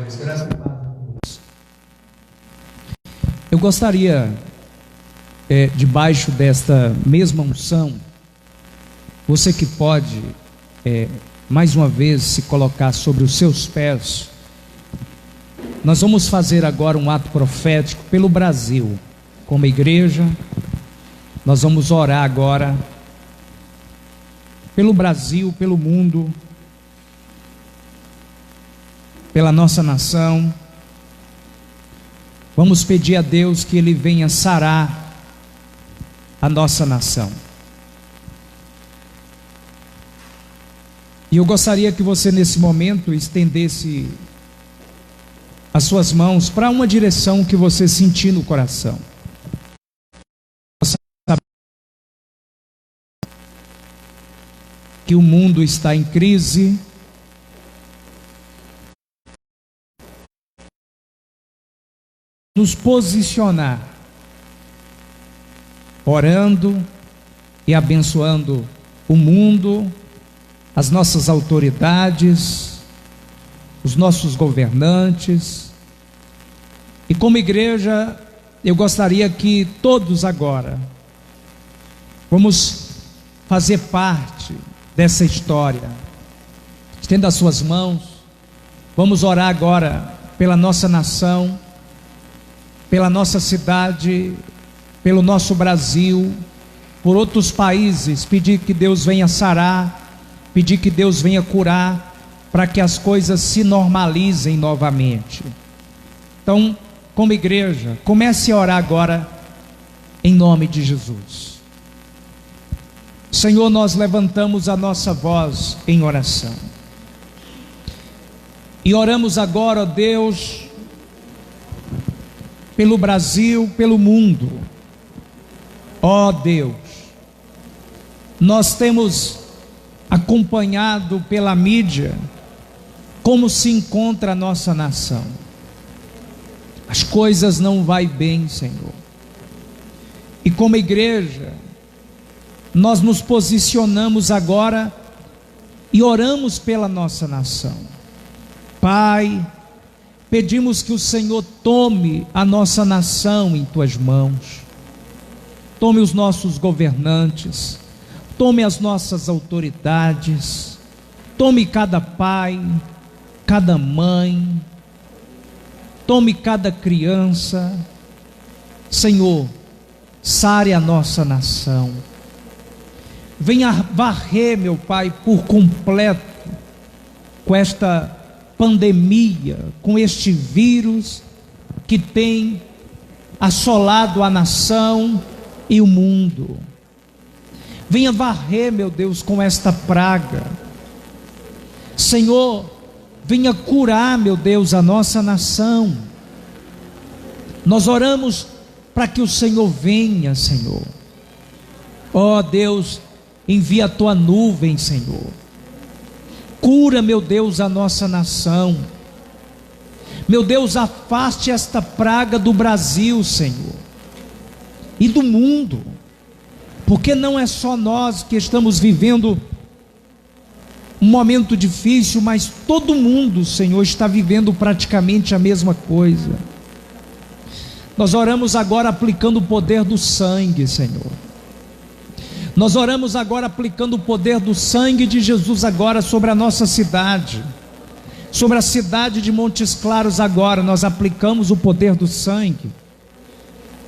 Deus. Graças a Deus. Eu gostaria, debaixo desta mesma unção, você que pode, mais uma vez, se colocar sobre os seus pés. Nós vamos fazer agora um ato profético pelo Brasil, como igreja. Nós vamos orar agora pelo Brasil, pelo mundo, pela nossa nação. Vamos pedir a Deus que Ele venha sarar a nossa nação. E eu gostaria que você nesse momento estendesse as suas mãos para uma direção que você sentir no coração. Que o mundo está em crise. Nos posicionar, orando e abençoando o mundo, as nossas autoridades, os nossos governantes. E como igreja, eu gostaria que todos agora vamos fazer parte dessa história. Estenda as suas mãos. Vamos orar agora pela nossa nação, pela nossa cidade, pelo nosso Brasil, por outros países. Pedir que Deus venha sarar, pedir que Deus venha curar, para que as coisas se normalizem novamente. Então, como igreja, comece a orar agora em nome de Jesus. Senhor, nós levantamos a nossa voz em oração e oramos agora, ó Deus, pelo Brasil, pelo mundo. Ó Deus, nós temos acompanhado pela mídia como se encontra a nossa nação. As coisas não vai bem, Senhor. E como igreja, nós nos posicionamos agora e oramos pela nossa nação. Pai, pedimos que o Senhor tome a nossa nação em tuas mãos. Tome os nossos governantes, tome as nossas autoridades, tome cada pai, cada mãe, tome cada criança. Senhor, sare a nossa nação. Venha varrer, meu Pai, por completo com esta pandemia, com este vírus que tem assolado a nação e o mundo. Venha varrer, meu Deus, com esta praga. Senhor, venha curar, meu Deus, a nossa nação. Nós oramos para que o Senhor venha, Senhor. Ó Deus, envia a tua nuvem, Senhor. Cura, meu Deus, a nossa nação. Meu Deus, afaste esta praga do Brasil, Senhor, e do mundo, porque não é só nós que estamos vivendo um momento difícil, mas todo mundo, Senhor, está vivendo praticamente a mesma coisa. Nós oramos agora aplicando o poder do sangue, Senhor. Nós oramos agora aplicando o poder do sangue de Jesus agora sobre a nossa cidade, sobre a cidade de Montes Claros. Agora nós aplicamos o poder do sangue,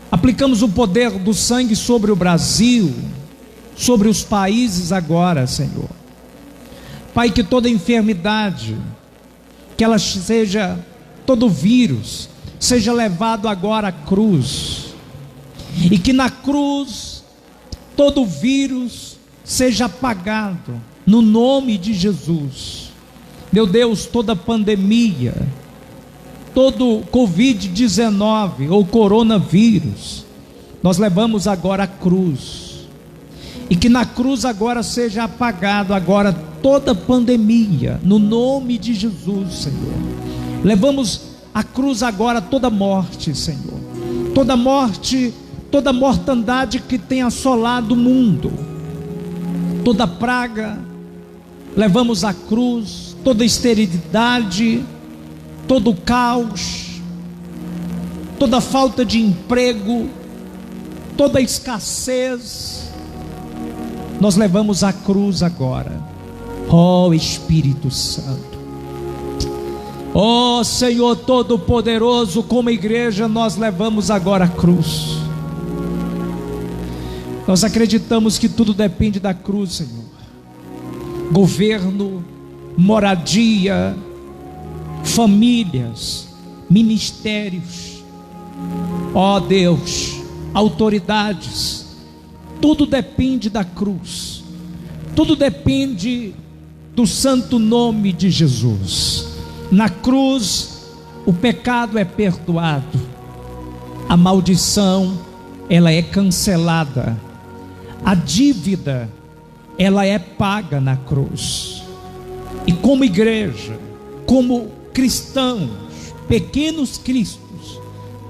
aplicamos o poder do sangue sobre o Brasil, sobre os países agora, Senhor. Pai, que toda enfermidade, que ela seja, todo vírus, seja levado agora à cruz, e que na cruz todo vírus seja apagado, no nome de Jesus. Meu Deus, toda pandemia, todo Covid-19 ou coronavírus, nós levamos agora à cruz, e que na cruz agora seja apagado agora toda pandemia, no nome de Jesus, Senhor. Levamos à cruz agora toda morte, Senhor, toda morte, toda mortandade que tem assolado o mundo, toda praga, levamos à cruz, toda esterilidade, todo caos, toda falta de emprego, toda escassez, nós levamos à cruz agora. Ó Espírito Santo, ó Senhor Todo-Poderoso, como igreja nós levamos agora a cruz. Nós acreditamos que tudo depende da cruz, Senhor. Governo, moradia, famílias, ministérios, ó Deus, autoridades, tudo depende da cruz, tudo depende do santo nome de Jesus. Na cruz o pecado é perdoado, a maldição ela é cancelada, a dívida ela é paga na cruz. E como igreja, como cristãos, pequenos cristos,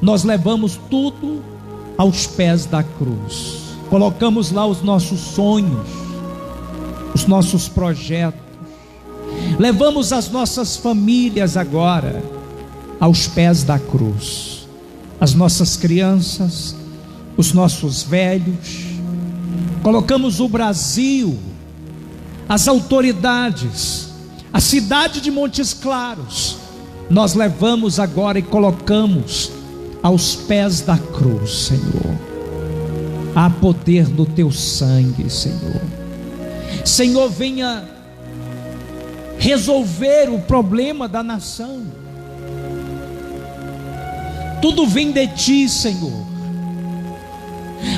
nós levamos tudo aos pés da cruz. Colocamos lá os nossos sonhos, os nossos projetos, levamos as nossas famílias agora aos pés da cruz, as nossas crianças, os nossos velhos, colocamos o Brasil, as autoridades, a cidade de Montes Claros, nós levamos agora e colocamos aos pés da cruz, Senhor. Há poder no teu sangue, Senhor. Senhor, venha resolver o problema da nação. Tudo vem de ti, Senhor.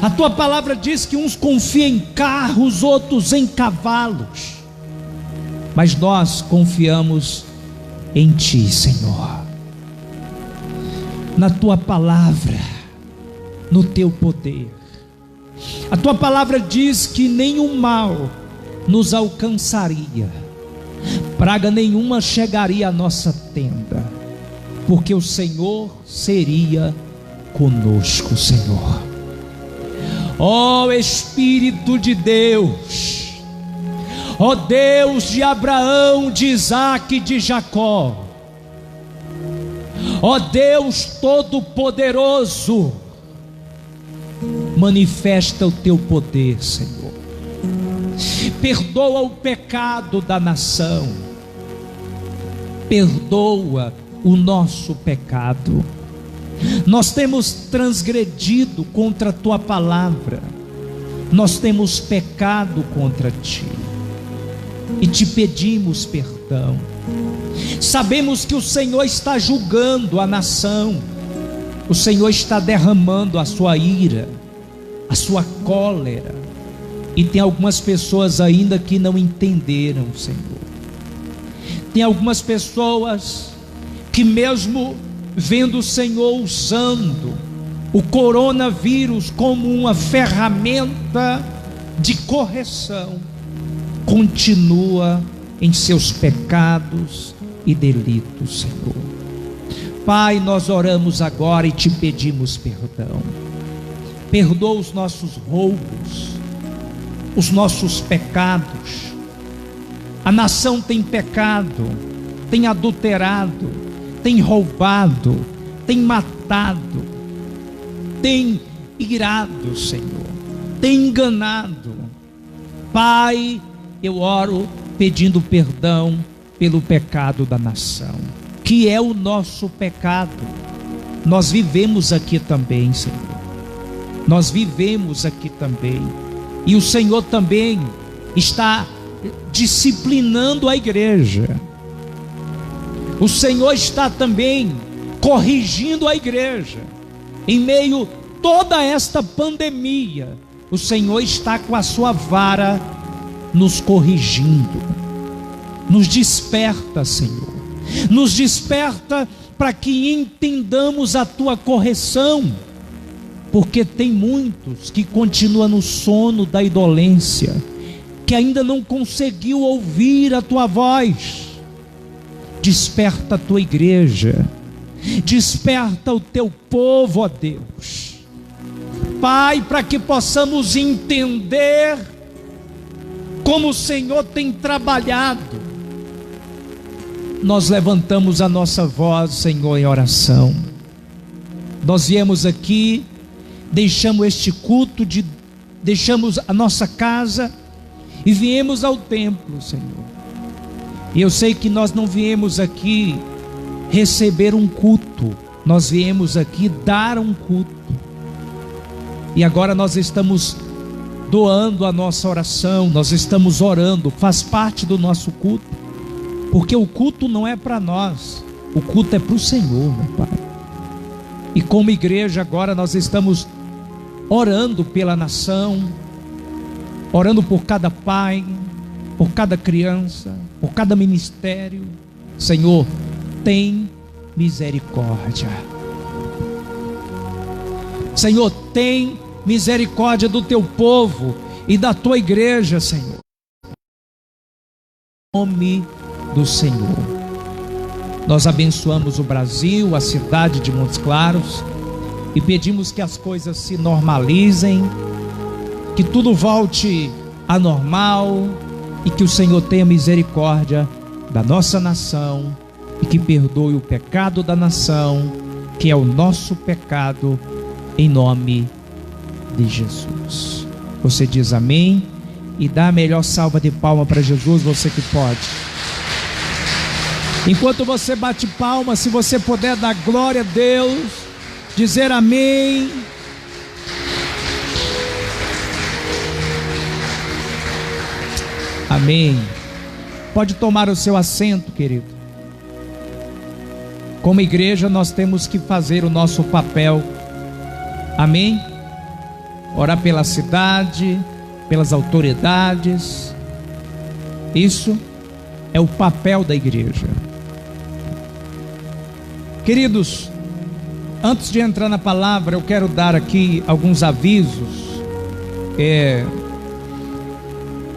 A tua palavra diz que uns confiam em carros, outros em cavalos, mas nós confiamos em ti, Senhor, na tua palavra, no teu poder. A tua palavra diz que nenhum mal nos alcançaria, praga nenhuma chegaria à nossa tenda, porque o Senhor seria conosco, Senhor. Ó Espírito de Deus, ó Deus de Abraão, de Isaque e de Jacó, ó Deus Todo-Poderoso, manifesta o teu poder, Senhor. Perdoa o pecado da nação, perdoa o nosso pecado. Nós temos transgredido contra a tua palavra, nós temos pecado contra ti e te pedimos perdão. Sabemos que o Senhor está julgando a nação, o Senhor está derramando a sua ira, a sua cólera, e tem algumas pessoas ainda que não entenderam, Senhor. Tem algumas pessoas que mesmo vendo o Senhor usando o coronavírus como uma ferramenta de correção, continua em seus pecados e delitos, Senhor. Pai, nós oramos agora e te pedimos perdão. Perdoa os nossos roubos, os nossos pecados. A nação tem pecado, tem adulterado, tem roubado, tem matado, tem irado, Senhor, tem enganado. Pai, eu oro pedindo perdão pelo pecado da nação, que é o nosso pecado. Nós vivemos aqui também, Senhor, nós vivemos aqui também, e o Senhor também está disciplinando a igreja. O Senhor está também corrigindo a igreja. Em meio a toda esta pandemia, o Senhor está com a sua vara nos corrigindo. Nos desperta, Senhor. Nos desperta para que entendamos a tua correção. Porque tem muitos que continuam no sono da indolência, que ainda não conseguiu ouvir a tua voz. Desperta a tua igreja, desperta o teu povo, ó Deus, Pai, para que possamos entender como o Senhor tem trabalhado nós levantamos a nossa voz, Senhor, em oração. Nós viemos aqui, deixamos este culto, deixamos a nossa casa e viemos ao templo, Senhor. E eu sei que nós não viemos aqui receber um culto, nós viemos aqui dar um culto. E agora nós estamos doando a nossa oração, nós estamos orando, faz parte do nosso culto, porque o culto não é para nós, o culto é para o Senhor, meu Pai. E como igreja agora nós estamos orando pela nação, orando por cada pai, por cada criança, por cada ministério. Senhor, tem misericórdia. Senhor, tem misericórdia do teu povo e da tua igreja, Senhor. Em nome do Senhor, nós abençoamos o Brasil, a cidade de Montes Claros, e pedimos que as coisas se normalizem, que tudo volte a normal, e que o Senhor tenha misericórdia da nossa nação, e que perdoe o pecado da nação, que é o nosso pecado, em nome de Jesus. Você diz amém e dá a melhor salva de palma para Jesus, você que pode. Enquanto você bate palma, se você puder dar glória a Deus, dizer amém. Amém. Pode tomar o seu assento, querido. Como igreja nós temos que fazer o nosso papel. Amém? Orar pela cidade, pelas autoridades. Isso é o papel da igreja. Queridos, antes de entrar na palavra, eu quero dar aqui alguns avisos.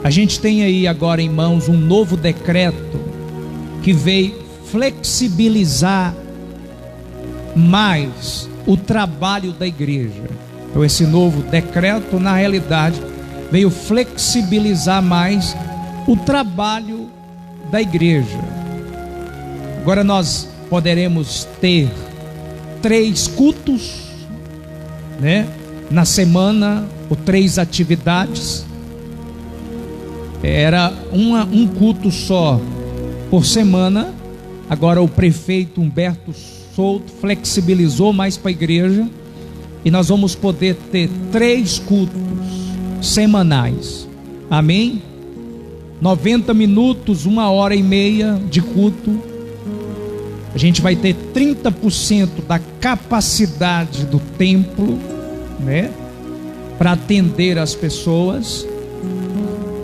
A gente tem aí agora em mãos um novo decreto que veio flexibilizar mais o trabalho da igreja. Então esse novo decreto, na realidade, veio flexibilizar mais o trabalho da igreja. Agora nós poderemos ter 3 cultos, né, na semana, ou 3 atividades. Era um culto só por semana. Agora o prefeito Humberto Souto flexibilizou mais para a igreja, e nós vamos poder ter 3 cultos semanais. Amém? 90 minutos, 1h30 de culto. A gente vai ter 30% da capacidade do templo, né, para atender as pessoas.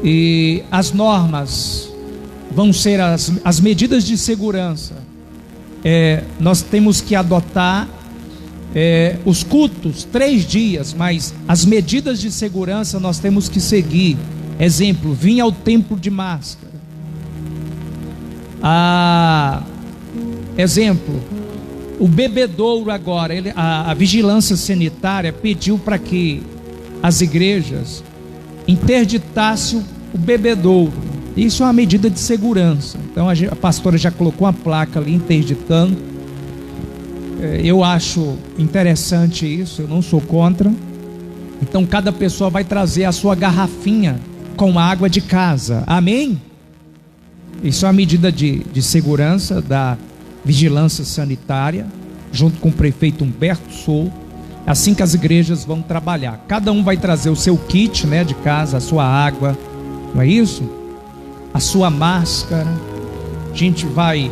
E as normas vão ser as medidas de segurança. Nós temos que adotar os cultos 3 dias, mas as medidas de segurança nós temos que seguir. Exemplo, vir ao templo de máscara. Exemplo, o bebedouro agora, a vigilância sanitária pediu para que as igrejas interditassem o bebedouro. Isso é uma medida de segurança. Então a pastora já colocou uma placa ali interditando. Eu acho interessante isso, eu não sou contra. Então cada pessoa vai trazer a sua garrafinha com água de casa. Amém? Isso é uma medida de segurança da vigilância sanitária, junto com o prefeito Humberto Souto. Assim que as igrejas vão trabalhar, cada um vai trazer o seu kit, né, de casa, a sua água, não é isso? A sua máscara. A gente vai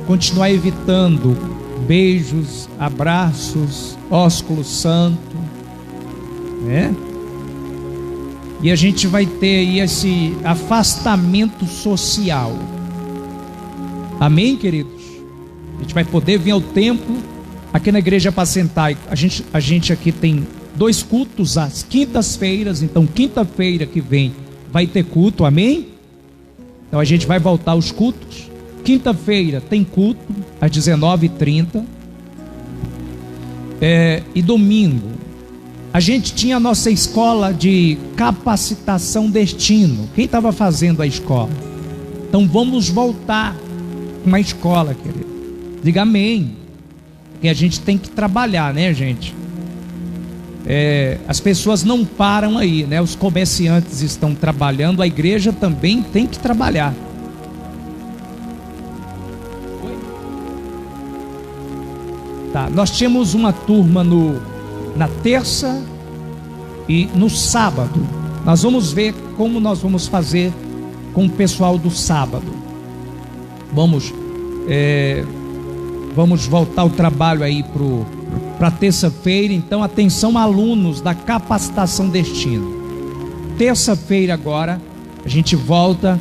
continuar evitando beijos, abraços, ósculo santo, né? E a gente vai ter aí esse afastamento social. Amém, queridos? A gente vai poder vir ao templo. Aqui na igreja para sentar, a gente aqui tem 2 cultos às quintas-feiras. Então quinta-feira que vem vai ter culto, amém? Então a gente vai voltar aos cultos. Quinta-feira tem culto às 19h30. E domingo a gente tinha a nossa escola de capacitação destino. Quem estava fazendo a escola? Então vamos voltar com uma escola, querido. Diga amém. Porque a gente tem que trabalhar, né, gente? As pessoas não param aí, né? Os comerciantes estão trabalhando, a igreja também tem que trabalhar. Tá, nós tínhamos uma turma na terça e no sábado. Nós vamos ver como nós vamos fazer com o pessoal do sábado. Vamos voltar o trabalho aí para terça-feira. Então, atenção, alunos da capacitação destino. Terça-feira agora a gente volta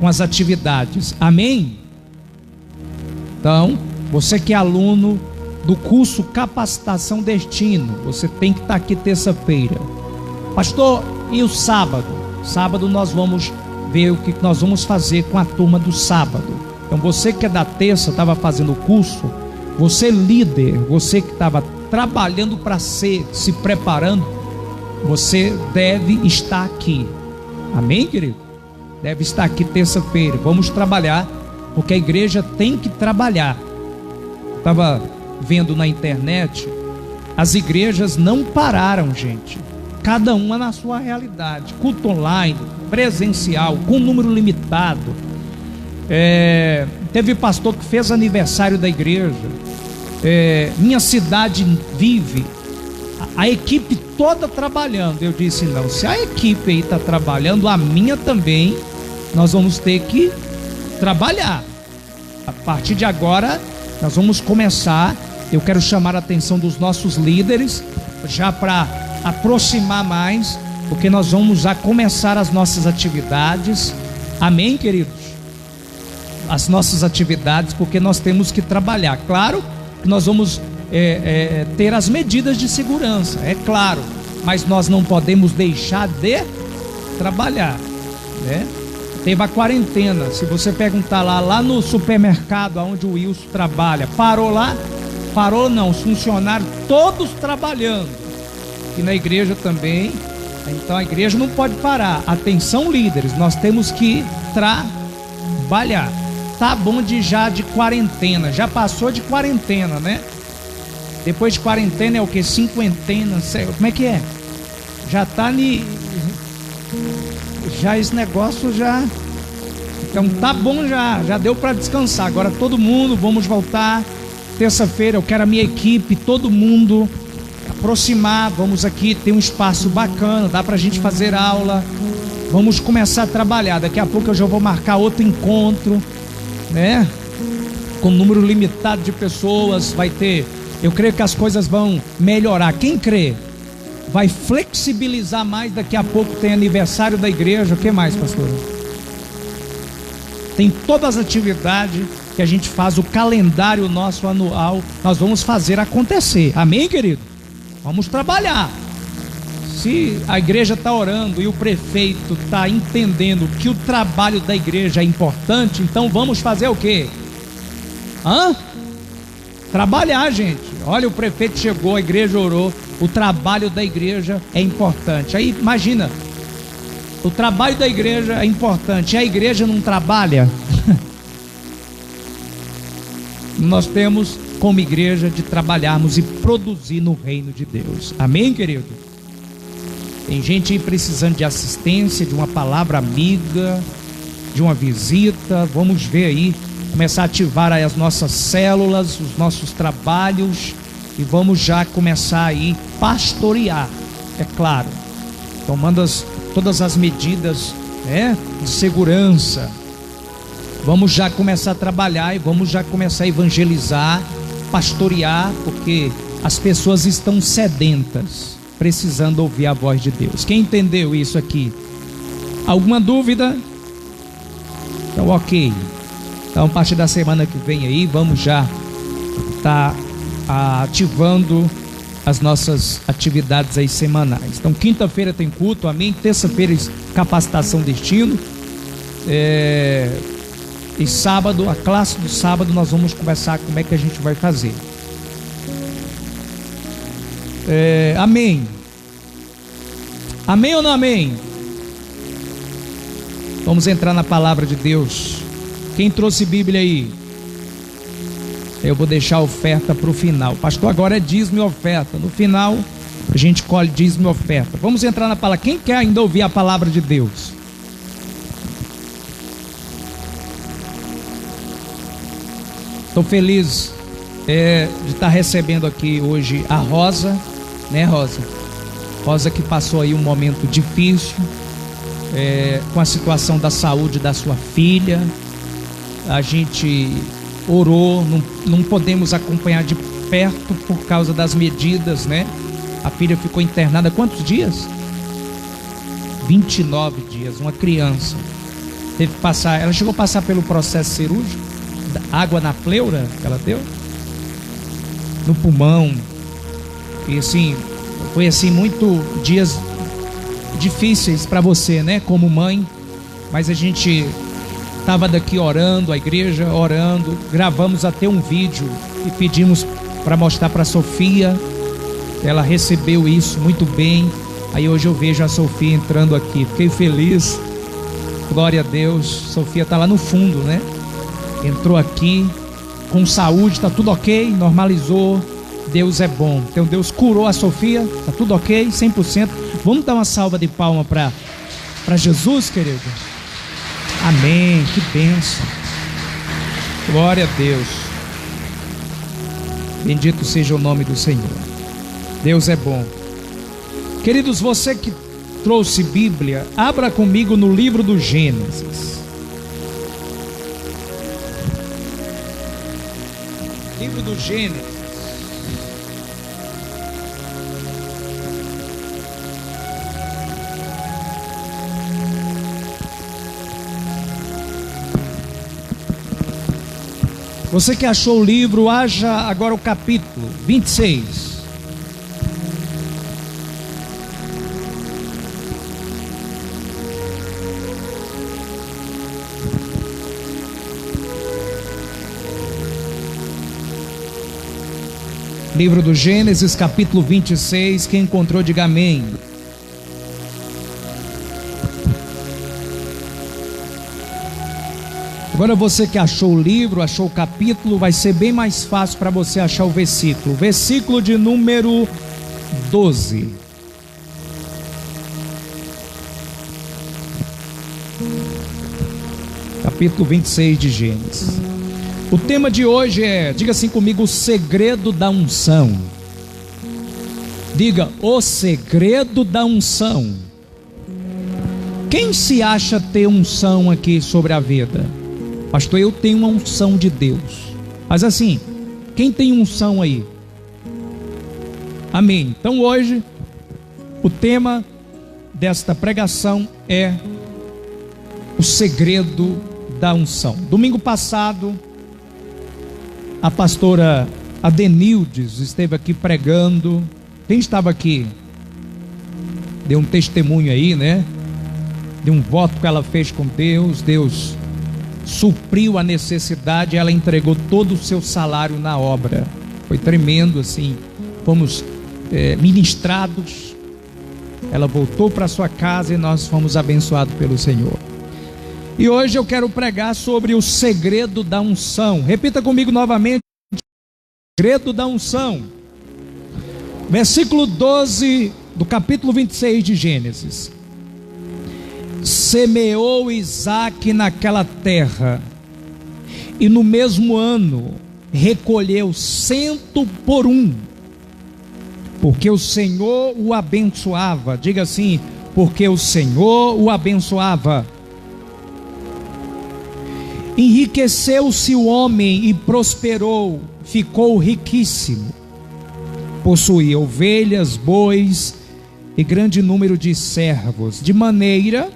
com as atividades. Amém? Então, você que é aluno do curso Capacitação Destino, você tem que estar aqui terça-feira. Pastor, e o sábado? Sábado nós vamos ver o que nós vamos fazer com a turma do sábado. Então você que é da terça, estava fazendo o curso, você líder, você que estava trabalhando para se preparando, você deve estar aqui. Amém, querido? Deve estar aqui terça-feira. Vamos trabalhar, porque a igreja tem que trabalhar. Estava vendo na internet, as igrejas não pararam, gente. Cada uma na sua realidade. Culto online, presencial, com número limitado. Teve pastor que fez aniversário da igreja. Minha cidade vive. A equipe toda trabalhando. Eu disse, não, se a equipe aí está trabalhando, a minha também, nós vamos ter que trabalhar. A partir de agora, nós vamos começar. Eu quero chamar a atenção dos nossos líderes, já para aproximar mais, porque nós vamos já começar as nossas atividades. Amém, queridos? As nossas atividades, porque nós temos que trabalhar. Claro que nós vamos ter as medidas de segurança, é claro, mas nós não podemos deixar de trabalhar, né? Teve a quarentena. Se você perguntar lá no supermercado onde o Wilson trabalha, parou lá? Parou não, os funcionários todos trabalhando. E na igreja também. Então a igreja não pode parar. Atenção, líderes, nós temos que trabalhar. Tá bom de quarentena. Já passou de quarentena, né? Depois de quarentena é o que? Cinquentena, como é que é? Já tá já esse negócio já. Então tá bom, já deu para descansar. Agora todo mundo, vamos voltar terça-feira. Eu quero a minha equipe, todo mundo aproximar. Vamos aqui ter um espaço bacana, dá pra gente fazer aula. Vamos começar a trabalhar. Daqui a pouco eu já vou marcar outro encontro, né? Com número limitado de pessoas. Vai ter, eu creio que as coisas vão melhorar. Quem crê? Vai flexibilizar mais. Daqui a pouco tem aniversário da igreja. O que mais, pastor? Tem todas as atividades que a gente faz, o calendário nosso anual. Nós vamos fazer acontecer. Amém, querido? Vamos trabalhar. Se a igreja está orando e o prefeito está entendendo que o trabalho da igreja é importante, então vamos fazer o quê? Trabalhar, gente. Olha, o prefeito chegou, a igreja orou. O trabalho da igreja é importante. Aí imagina, o trabalho da igreja é importante e a igreja não trabalha. Nós temos como igreja de trabalharmos e produzir no reino de Deus. Amém, querido? Tem gente aí precisando de assistência, de uma palavra amiga, de uma visita. Vamos ver aí, começar a ativar aí as nossas células, os nossos trabalhos, e vamos já começar aí pastorear, é claro, tomando todas as medidas, né, de segurança. Vamos já começar a trabalhar e vamos já começar a evangelizar, pastorear, porque as pessoas estão sedentas, precisando ouvir a voz de Deus. Quem entendeu isso aqui? Alguma dúvida? Então, ok. Então, a partir da semana que vem aí, vamos já estar ativando as nossas atividades aí semanais. Então, quinta-feira tem culto, amém? Terça-feira, capacitação destino. E sábado, a classe do sábado, nós vamos conversar como é que a gente vai fazer. Amém? Amém ou não amém? Vamos entrar na palavra de Deus. Quem trouxe Bíblia aí? Eu vou deixar a oferta para o final. Pastor, agora é dízimo e oferta. No final, a gente colhe dízimo e oferta. Vamos entrar na palavra. Quem quer ainda ouvir a palavra de Deus? Estou feliz de estar recebendo aqui hoje a Rosa, né, Rosa? Rosa que passou aí um momento difícil com a situação da saúde da sua filha. A gente orou, não podemos acompanhar de perto por causa das medidas, né? A filha ficou internada quantos dias? 29 dias, uma criança. Teve que passar, ela chegou a passar pelo processo cirúrgico, água na pleura que ela deu, no pulmão. E assim, foi assim muito dias difíceis para você, né, como mãe. Mas a gente estava daqui orando, a igreja orando, gravamos até um vídeo e pedimos para mostrar para a Sofia. Ela recebeu isso muito bem. Aí hoje eu vejo a Sofia entrando aqui, fiquei feliz, glória a Deus. Sofia está lá no fundo, né? Entrou aqui com saúde, está tudo ok, normalizou. Deus é bom. Então Deus curou a Sofia, está tudo ok, 100%. Vamos dar uma salva de palma para Jesus, querido? Amém, que bênção. Glória a Deus. Bendito seja o nome do Senhor. Deus é bom. Queridos, você que trouxe Bíblia, abra comigo no livro do Gênesis. Livro do Gênesis. Você que achou o livro, haja agora o capítulo 26. Livro do Gênesis, capítulo 26. Quem encontrou, diga amém. Agora você que achou o livro, achou o capítulo, vai ser bem mais fácil para você achar o versículo. Versículo de número 12. Capítulo 26 de Gênesis. O tema de hoje é, diga assim comigo, o segredo da unção. Diga, o segredo da unção. Quem se acha ter unção aqui sobre a vida? Pastor, eu tenho uma unção de Deus. Mas assim, quem tem unção aí? Amém. Então hoje, o tema desta pregação é o segredo da unção. Domingo passado, a pastora Adenildes esteve aqui pregando. Quem estava aqui? Deu um testemunho aí, né? De um voto que ela fez com Deus. Deus supriu a necessidade, ela entregou todo o seu salário na obra. Foi tremendo assim. Fomos ministrados. Ela voltou para sua casa e nós fomos abençoados pelo Senhor. E hoje eu quero pregar sobre o segredo da unção. Repita comigo novamente: o segredo da unção. Versículo 12 do capítulo 26 de Gênesis. Semeou Isaque naquela terra, e no mesmo ano recolheu 100 por 1, porque o Senhor o abençoava. Diga assim: porque o Senhor o abençoava. Enriqueceu-se o homem e prosperou, ficou riquíssimo. Possuía ovelhas, bois e grande número de servos, de maneira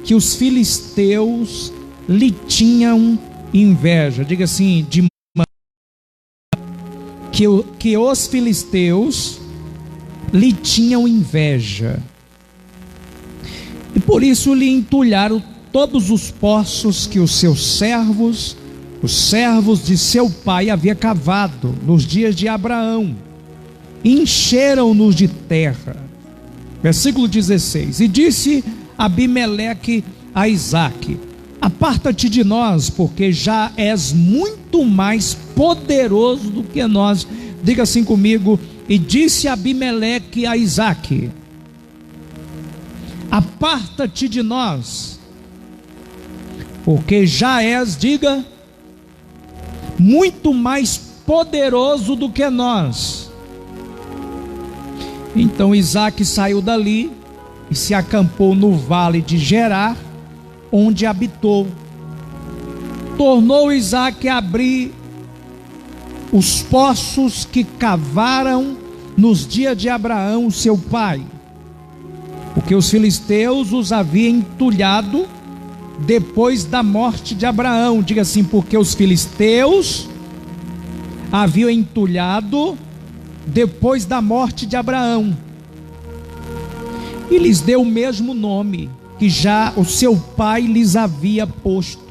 que os filisteus lhe tinham inveja. Diga assim: de que os filisteus lhe tinham inveja, e por isso lhe entulharam todos os poços que os seus servos, os servos de seu pai, havia cavado nos dias de Abraão, encheram-nos de terra. Versículo 16. E disse Abimeleque a Isaque: Aparta-te de nós, porque já és muito mais poderoso do que nós. Diga assim comigo: e disse Abimeleque a Isaque: aparta-te de nós, porque já és, diga, muito mais poderoso do que nós. Então Isaque saiu dali e se acampou no vale de Gerar, onde habitou. Tornou Isaque a abrir os poços que cavaram nos dias de Abraão, seu pai, porque os filisteus os haviam entulhado depois da morte de Abraão. Diga assim: porque os filisteus haviam entulhado depois da morte de Abraão, e lhes deu o mesmo nome que já o seu pai lhes havia posto.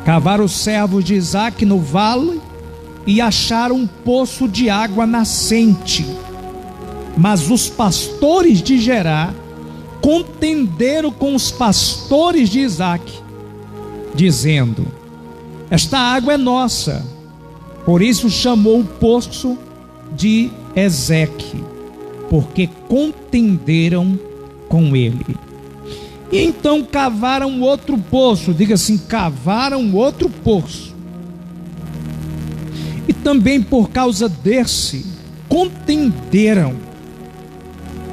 Cavaram os servos de Isaque no vale e acharam um poço de água nascente. Mas os pastores de Gerar contenderam com os pastores de Isaque, dizendo: esta água é nossa. Por isso chamou o poço de Ezeque, porque contenderam com ele. E então cavaram outro poço. Diga assim: cavaram outro poço. E também por causa desse contenderam.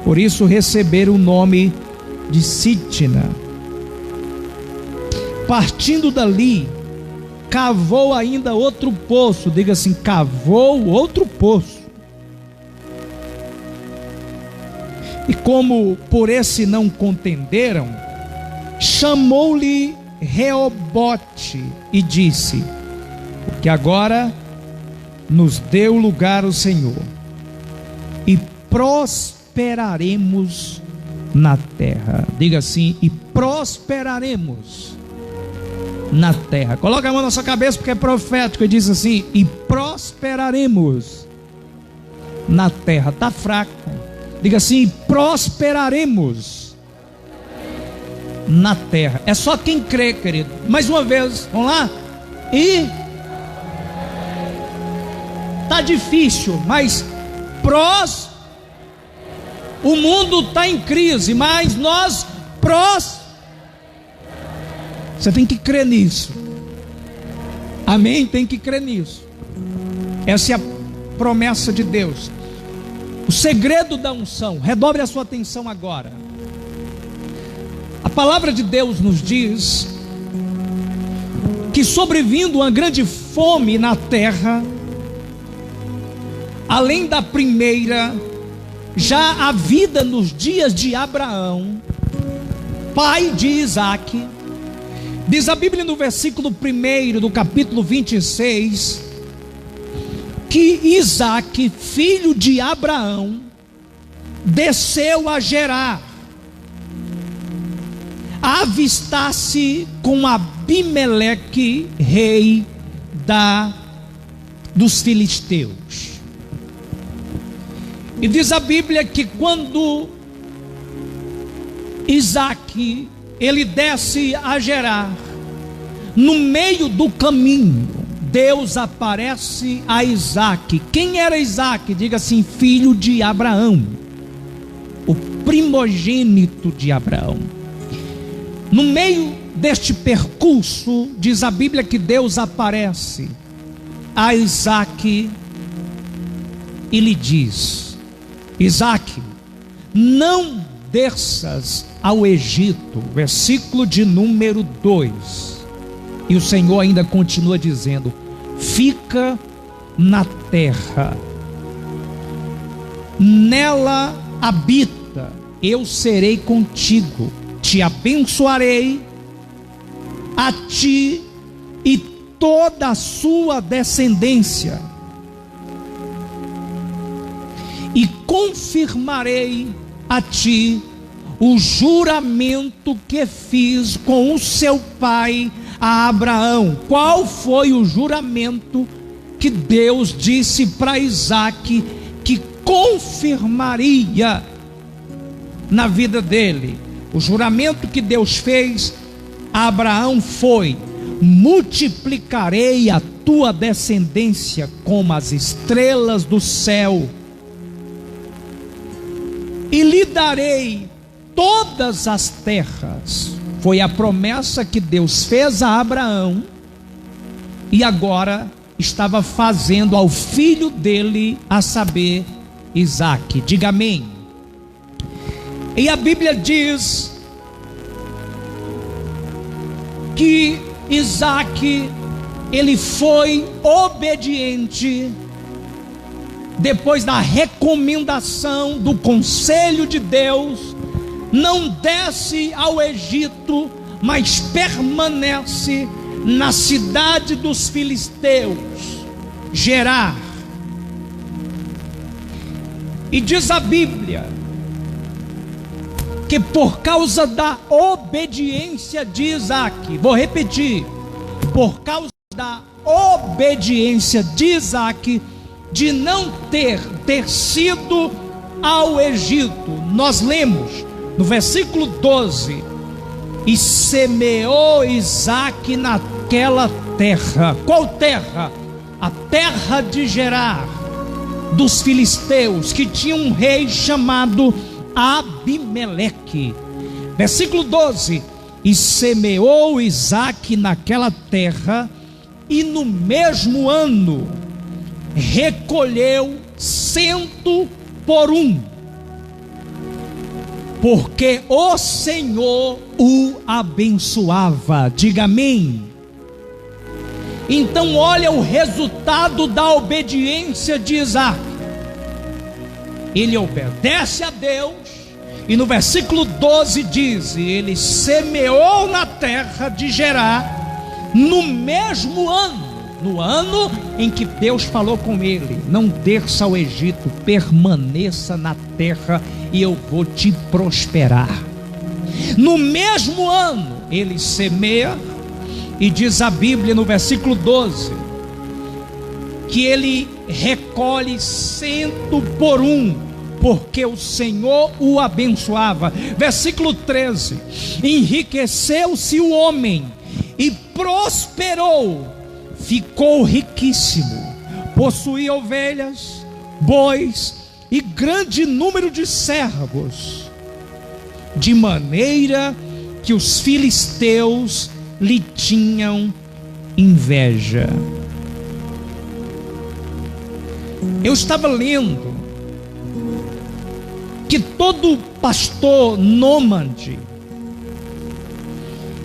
Por isso receberam o nome de Sitna. Partindo dali, cavou ainda outro poço. Diga assim: cavou outro poço. E como por esse não contenderam, chamou-lhe Reobote e disse: porque agora nos deu lugar o Senhor, e prosperaremos na terra. Diga assim: e prosperaremos na terra. Coloca a mão na sua cabeça, porque é profético, e diz assim: e prosperaremos na terra. Está fraco. Diga assim: prosperaremos na terra. É só quem crê, querido. Mais uma vez, vamos lá? E tá difícil, mas o mundo está em crise, mas nós você tem que crer nisso. Amém? Tem que crer nisso. Essa é a promessa de Deus. O segredo da unção. Redobre a sua atenção agora. A palavra de Deus nos diz que, sobrevindo uma grande fome na terra, além da primeira, já a vida nos dias de Abraão, pai de Isaque. Diz a Bíblia no versículo 1 do capítulo 26, que Isaque, filho de Abraão, desceu a Gerar, a avistar-se com Abimeleque, rei dos filisteus. E diz a Bíblia que quando Isaque, ele desce a Gerar, no meio do caminho, Deus aparece a Isaque. Quem era Isaque? Diga assim: filho de Abraão, o primogênito de Abraão. No meio deste percurso, diz a Bíblia que Deus aparece a Isaque e lhe diz: Isaque, não desças ao Egito. Versículo de número 2. E o Senhor ainda continua dizendo: fica na terra, nela habita, eu serei contigo, te abençoarei, a ti e toda a sua descendência, e confirmarei a ti o juramento que fiz com o seu pai a Abraão. Qual foi o juramento que Deus disse para Isaque que confirmaria na vida dele? O juramento que Deus fez a Abraão foi: multiplicarei a tua descendência como as estrelas do céu, e lhe darei todas as terras. Foi a promessa que Deus fez a Abraão, e agora estava fazendo ao filho dele, a saber, Isaque. Diga amém. E a Bíblia diz que Isaque, ele foi obediente depois da recomendação do conselho de Deus. Não desce ao Egito, mas permanece na cidade dos filisteus, Gerar. E diz a Bíblia que por causa da obediência de Isaque, vou repetir, por causa da obediência de Isaque, de não ter descido ao Egito, nós lemos no versículo 12: e semeou Isaque naquela terra. Qual terra? A terra de Gerar, dos filisteus, que tinha um rei chamado Abimeleque. Versículo 12: e semeou Isaque naquela terra, e no mesmo ano recolheu 100 por 1, porque o Senhor o abençoava. Diga amém. Então olha o resultado da obediência de Isaque. Ele obedece a Deus, e no versículo 12 diz: e ele semeou na terra de Gerar no mesmo ano, no ano em que Deus falou com ele: não desça ao Egito, permaneça na terra e eu vou te prosperar. No mesmo ano ele semeia, e diz a Bíblia no versículo 12 que ele recolhe 100 por 1, porque o Senhor o abençoava. Versículo 13: enriqueceu-se o homem e prosperou, ficou riquíssimo, possuía ovelhas, bois e grande número de servos, de maneira que os filisteus lhe tinham inveja. Eu estava lendo que todo pastor nômade,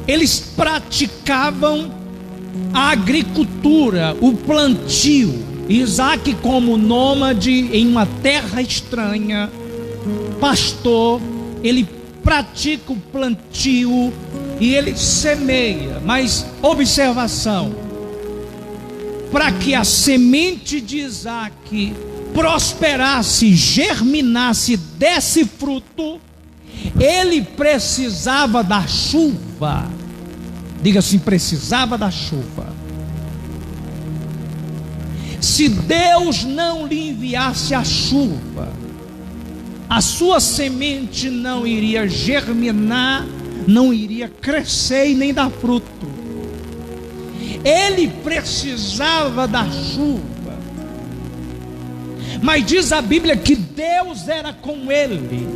eles praticavam a agricultura, o plantio. Isaque, como nômade em uma terra estranha, pastor, ele pratica o plantio e ele semeia. Mas observação: para que a semente de Isaque prosperasse, germinasse, desse fruto, ele precisava da chuva. Diga assim: precisava da chuva. Se Deus não lhe enviasse a chuva, a sua semente não iria germinar, não iria crescer e nem dar fruto. Ele precisava da chuva. Mas diz a Bíblia que Deus era com ele,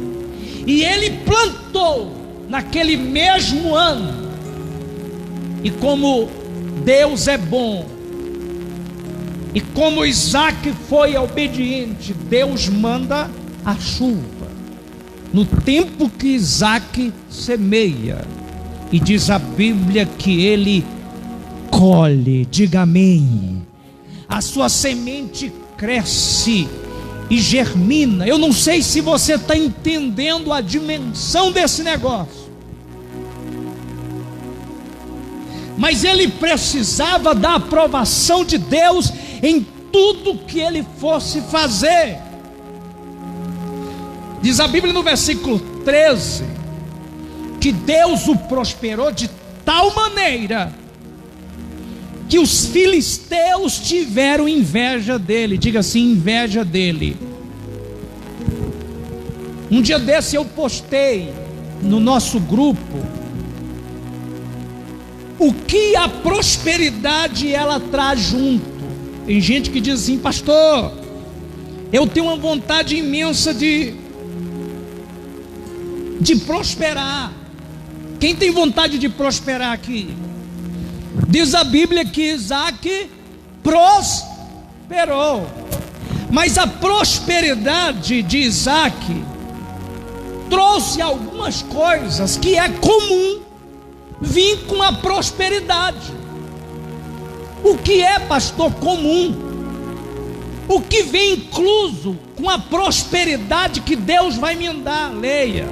e ele plantou naquele mesmo ano. E como Deus é bom, e como Isaque foi obediente, Deus manda a chuva no tempo que Isaque semeia. E diz a Bíblia que ele colhe. Diga amém. A sua semente cresce e germina. Eu não sei se você está entendendo a dimensão desse negócio, mas ele precisava da aprovação de Deus em tudo que ele fosse fazer. Diz a Bíblia no versículo 13 que Deus o prosperou de tal maneira que os filisteus tiveram inveja dele. Diga assim: inveja dele. Um dia desse eu postei no nosso grupo o que a prosperidade ela traz junto. Tem gente que diz assim: pastor, eu tenho uma vontade imensa de prosperar. Quem tem vontade de prosperar aqui? Diz a Bíblia que Isaac prosperou. Mas a prosperidade de Isaac trouxe algumas coisas que é comum vir com a prosperidade. O que é, pastor, comum? O que vem incluso com a prosperidade que Deus vai me dar? Leia.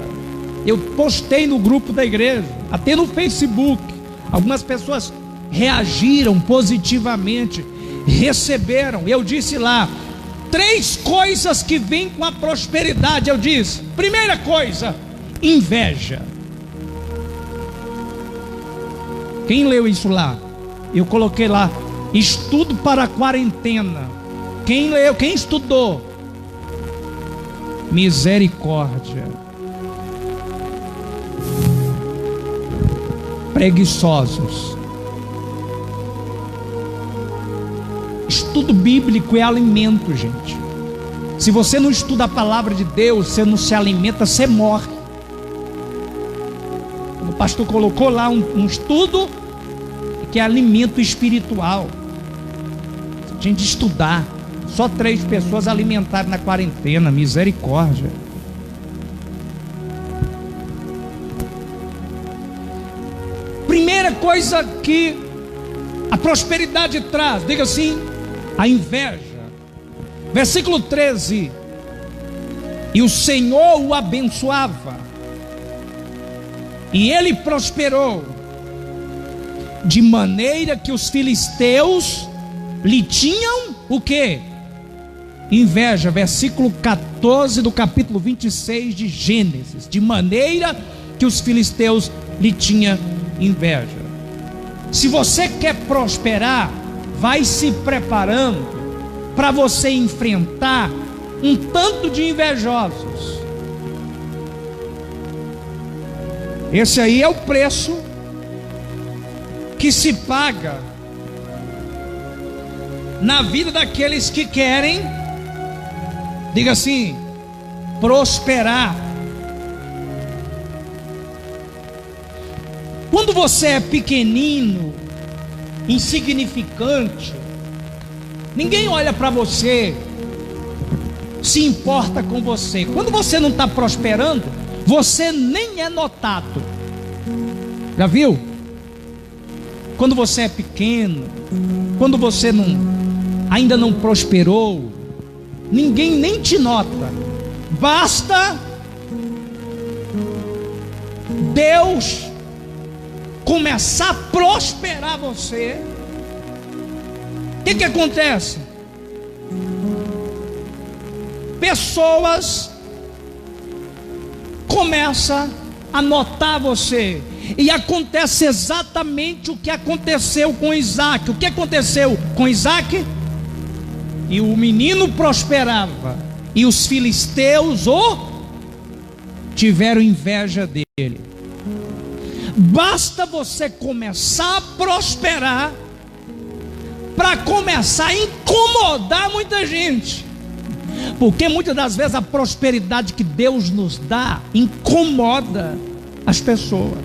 Eu postei no grupo da igreja, até no Facebook. Algumas pessoas reagiram positivamente, receberam. Eu disse lá 3 coisas que vêm com a prosperidade. Eu disse: primeira coisa, inveja. Quem leu isso lá? Eu coloquei lá: estudo para a quarentena. Quem leu? Quem estudou? Misericórdia. Preguiçosos. Estudo bíblico é alimento, gente. Se você não estuda a palavra de Deus, você não se alimenta, você morre. O pastor colocou lá um estudo que é alimento espiritual. Se a gente estudar, só 3 pessoas alimentaram na quarentena. Misericórdia. Primeira coisa que a prosperidade traz, diga assim: a inveja. Versículo 13: e o Senhor o abençoava, e ele prosperou, de maneira que os filisteus lhe tinham o quê? Inveja. Versículo 14 do capítulo 26 de Gênesis: de maneira que os filisteus lhe tinham inveja. Se você quer prosperar, vai se preparando para você enfrentar um tanto de invejosos. Esse aí é o preço que se paga na vida daqueles que querem, diga assim, prosperar. Quando você é pequenino, insignificante, ninguém olha para você, se importa com você. Quando você não está prosperando, você nem é notado. Já viu? Quando você é pequeno, quando você ainda não prosperou, ninguém nem te nota. Basta Deus começar a prosperar você. O que acontece? Pessoas começam a notar você. E acontece exatamente o que aconteceu com Isaac. O que aconteceu com Isaac? E o menino prosperava, e os filisteus tiveram inveja dele. Basta você começar a prosperar para começar a incomodar muita gente. Porque muitas das vezes a prosperidade que Deus nos dá incomoda as pessoas.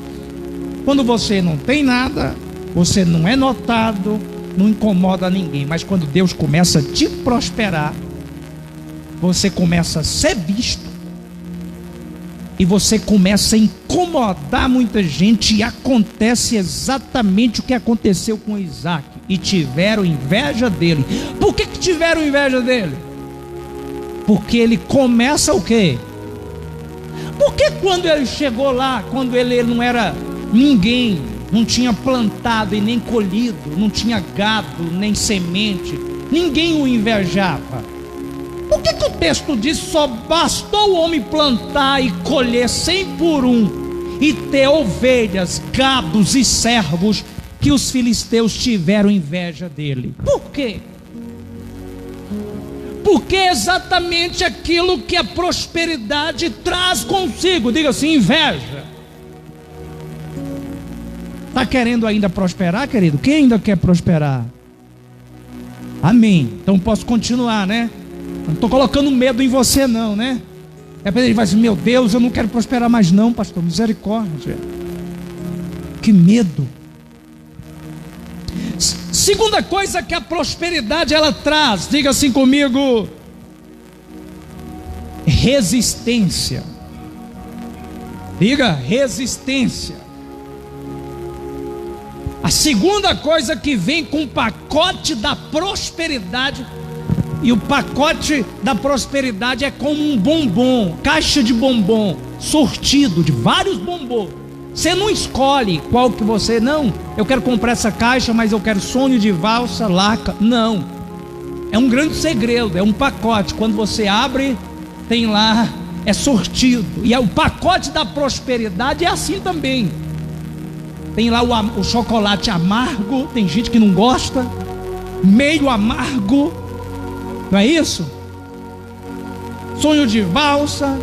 Quando você não tem nada, você não é notado, não incomoda ninguém. Mas quando Deus começa a te prosperar, você começa a ser visto, e você começa a incomodar muita gente. E acontece exatamente o que aconteceu com Isaac. E tiveram inveja dele. Por que tiveram inveja dele? Porque ele começa o quê? Porque quando ele chegou lá, quando ele não era ninguém, não tinha plantado e nem colhido, não tinha gado nem semente, ninguém o invejava. Por que o texto diz: só bastou o homem plantar e colher 100 por 1 e ter ovelhas, gados e servos, que os filisteus tiveram inveja dele? Por quê? Porque é exatamente aquilo que a prosperidade traz consigo. Diga assim: inveja. Está querendo ainda prosperar, querido? Quem ainda quer prosperar? Amém. Então posso continuar, né? Não estou colocando medo em você não, né? Ele vai dizer, meu Deus, eu não quero prosperar mais não, pastor, misericórdia. Que medo. Segunda coisa que a prosperidade ela traz, diga assim comigo, resistência. Diga, resistência. A segunda coisa que vem com o pacote da prosperidade, e o pacote da prosperidade é como um bombom, caixa de bombom, sortido de vários bombons. Você não escolhe qual que você, não, eu quero comprar essa caixa, mas eu quero sonho de valsa, laca, não. É um grande segredo, é um pacote, quando você abre, tem lá, é sortido. E o pacote da prosperidade é assim também. Tem lá o chocolate amargo, tem gente que não gosta, meio amargo, não é isso? Sonho de valsa,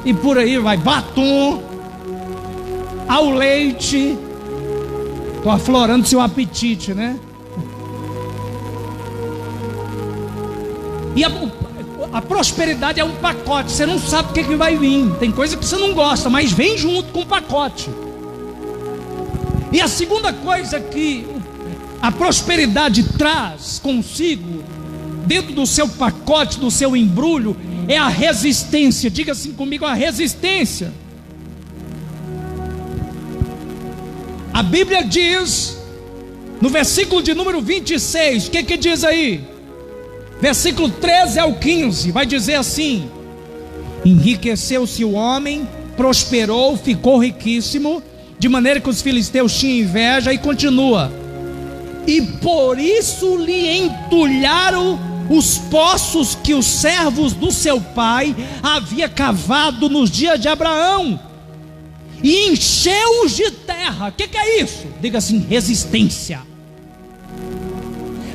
e por aí vai, batom, ao leite. Estou aflorando seu apetite, né? E a prosperidade é um pacote, você não sabe o que vai vir. Tem coisa que você não gosta, mas vem junto com o pacote. E a segunda coisa que a prosperidade traz consigo, dentro do seu pacote, do seu embrulho, é a resistência. Diga assim comigo, a resistência. A Bíblia diz, no versículo de número 26, o que diz aí? Versículo 13 ao 15, vai dizer assim: enriqueceu-se o homem, prosperou, ficou riquíssimo, de maneira que os filisteus tinham inveja, e continua: e por isso lhe entulharam os poços que os servos do seu pai havia cavado nos dias de Abraão, e encheu-os de terra. O que é isso? Diga assim, resistência.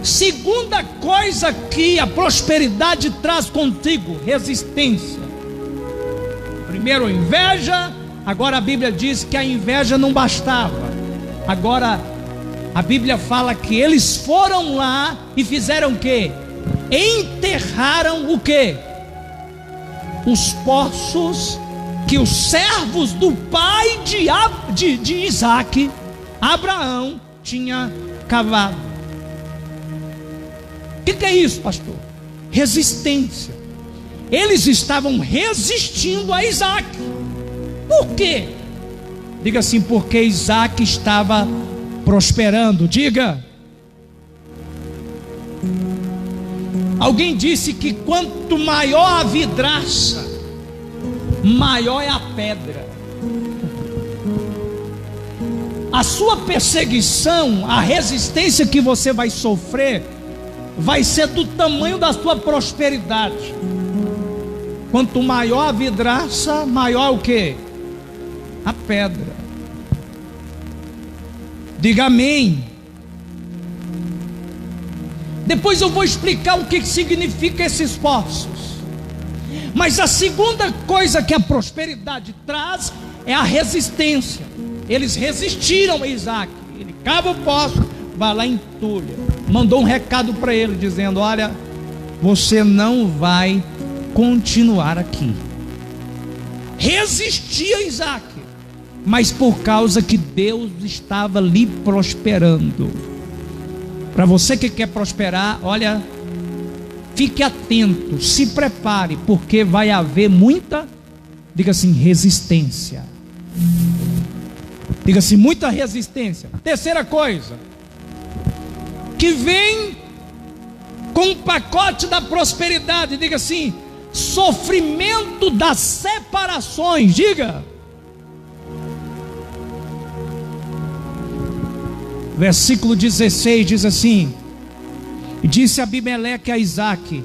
Segunda coisa que a prosperidade traz contigo, resistência. Primeiro, inveja. Agora a Bíblia diz que a inveja não bastava. Agora a Bíblia fala que eles foram lá e fizeram o quê? Enterraram o quê? Os poços que os servos do pai de Isaac, Abraão, tinha cavado. O que é isso, pastor? Resistência. Eles estavam resistindo a Isaac. Por quê? Diga assim, porque Isaac estava prosperando. Diga. Alguém disse que quanto maior a vidraça, maior é a pedra. A sua perseguição, a resistência que você vai sofrer, vai ser do tamanho da sua prosperidade. Quanto maior a vidraça, maior o que? A pedra. Diga amém. Depois eu vou explicar o que significa esses poços. Mas a segunda coisa que a prosperidade traz é a resistência. Eles resistiram a Isaac. Ele cava o poço, vai lá e entulha. Mandou um recado para ele dizendo: olha, você não vai continuar aqui. Resistia a Isaac, mas por causa que Deus estava lhe prosperando. Para você que quer prosperar, olha, fique atento, se prepare, porque vai haver muita, diga assim, resistência. Diga assim, muita resistência. Terceira coisa que vem com o pacote da prosperidade, diga assim, sofrimento das separações. Diga. Versículo 16 diz assim: disse Abimeleque a Isaac: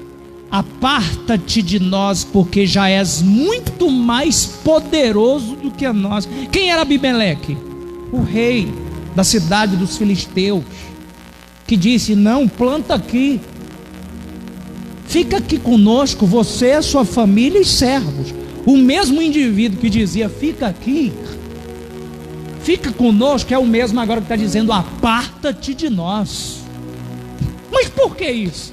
aparta-te de nós, porque já és muito mais poderoso do que nós. Quem era Abimeleque? O rei da cidade dos filisteus, que disse: não, planta aqui, fica aqui conosco, você, a sua família e servos. O mesmo indivíduo que dizia: fica aqui, fica conosco é o mesmo agora que está dizendo: aparta-te de nós. Mas por que isso?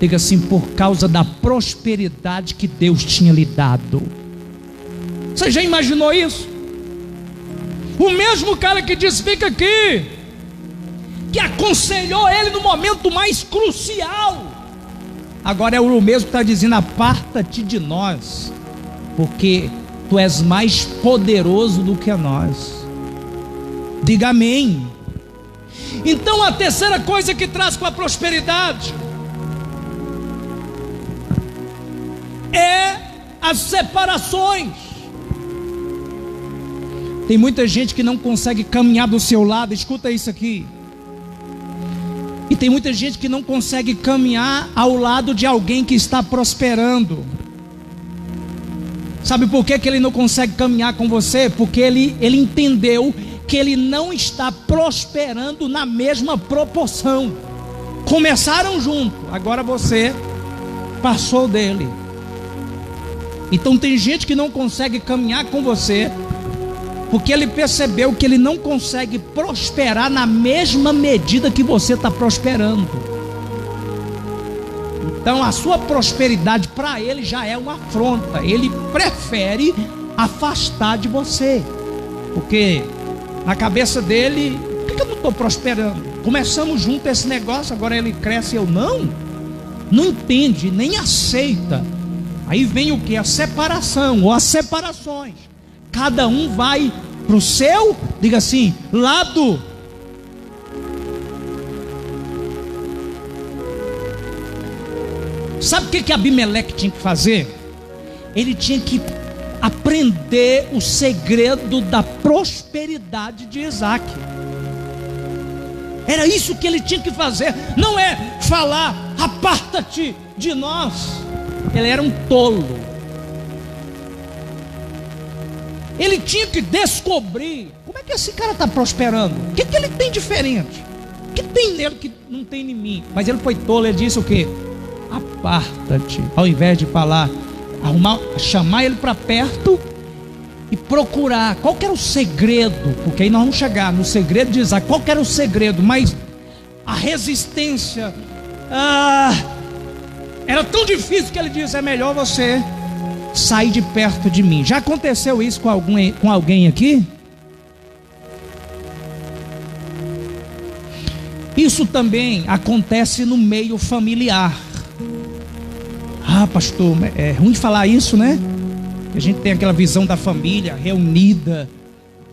Diga assim: por causa da prosperidade que Deus tinha lhe dado. Você já imaginou isso? O mesmo cara que disse: fica aqui, que aconselhou ele no momento mais crucial, agora é o mesmo que está dizendo: aparta-te de nós, porque tu és mais poderoso do que nós. Diga amém. Então a terceira coisa que traz com a prosperidade é as separações. Tem muita gente que não consegue caminhar do seu lado, escuta isso aqui. E tem muita gente que não consegue caminhar ao lado de alguém que está prosperando. Sabe por que ele não consegue caminhar com você? Porque ele entendeu que ele não está prosperando na mesma proporção. Começaram junto, agora você passou dele. Então tem gente que não consegue caminhar com você porque ele percebeu que ele não consegue prosperar na mesma medida que você está prosperando. Então a sua prosperidade para ele já é uma afronta. Ele prefere afastar de você, porque na cabeça dele: por que eu não estou prosperando? Começamos junto esse negócio, agora ele cresce e eu não. Não entende, nem aceita. Aí vem o que? A separação, ou as separações. Cada um vai para o seu, diga assim, lado. Sabe o que Abimeleque tinha que fazer? Ele tinha que aprender o segredo da prosperidade de Isaac. Era isso que ele tinha que fazer. Não é falar: aparta-te de nós. Ele era um tolo. Ele tinha que descobrir como é que esse cara está prosperando. O que ele tem diferente? O que tem nele que não tem em mim? Mas ele foi tolo, ele disse o quê? Aparta-te. Ao invés de falar, chamar ele para perto e procurar qual que era o segredo, porque aí nós vamos chegar no segredo de Isaac. Qual que era o segredo? Mas a resistência era tão difícil que ele disse: é melhor você sair de perto de mim. Já aconteceu isso com alguém aqui? Isso também acontece no meio familiar. Ah, pastor, é ruim falar isso, né? A gente tem aquela visão da família reunida,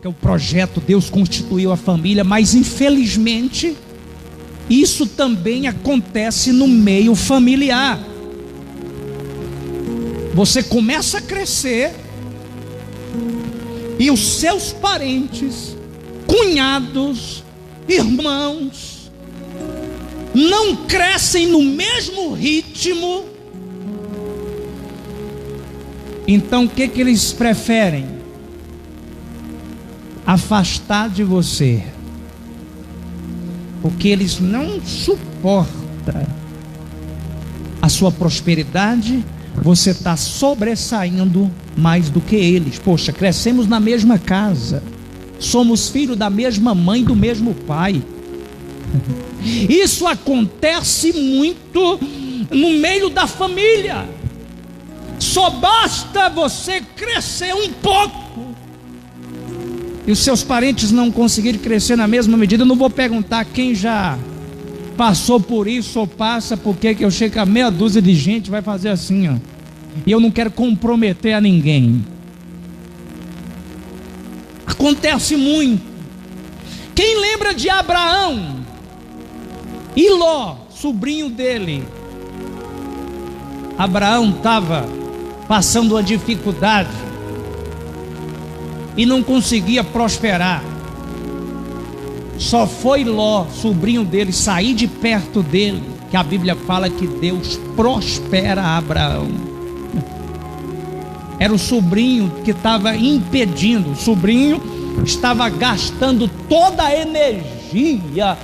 que é o projeto, Deus constituiu a família, mas infelizmente isso também acontece no meio familiar. Você começa a crescer e os seus parentes, cunhados, irmãos, não crescem no mesmo ritmo. Então o que eles preferem? Afastar de você, porque eles não suportam a sua prosperidade. Você está sobressaindo mais do que eles. Poxa, crescemos na mesma casa, somos filhos da mesma mãe, do mesmo pai. Isso acontece muito no meio da família. Só basta você crescer um pouco e os seus parentes não conseguirem crescer na mesma medida. Eu não vou perguntar quem já passou por isso ou passa, porque que eu chego a meia dúzia de gente vai fazer assim, ó. E eu não quero comprometer a ninguém. Acontece muito. Quem lembra de Abraão e Ló, sobrinho dele? Abraão estava passando uma dificuldade e não conseguia prosperar. Só foi Ló, sobrinho dele, sair de perto dele, que a Bíblia fala que Deus prospera Abraão. Era o sobrinho que estava impedindo. O sobrinho estava gastando toda a energia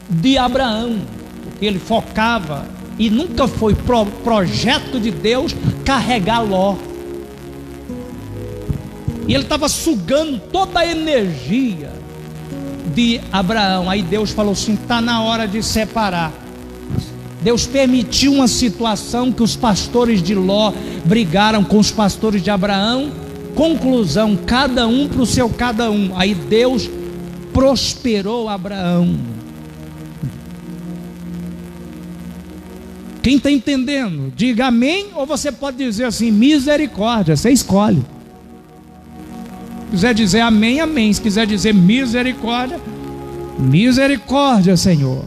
de Abraão, porque ele focava, e nunca foi projeto de Deus carregar Ló. E ele estava sugando toda a energia de Abraão. Aí Deus falou assim: está na hora de separar. Deus permitiu uma situação que os pastores de Ló brigaram com os pastores de Abraão. Conclusão, cada um para o seu cada um. Aí Deus prosperou Abraão. Quem está entendendo? Diga amém, ou você pode dizer assim: misericórdia, você escolhe. Se quiser dizer amém, amém. Se quiser dizer misericórdia, misericórdia, Senhor.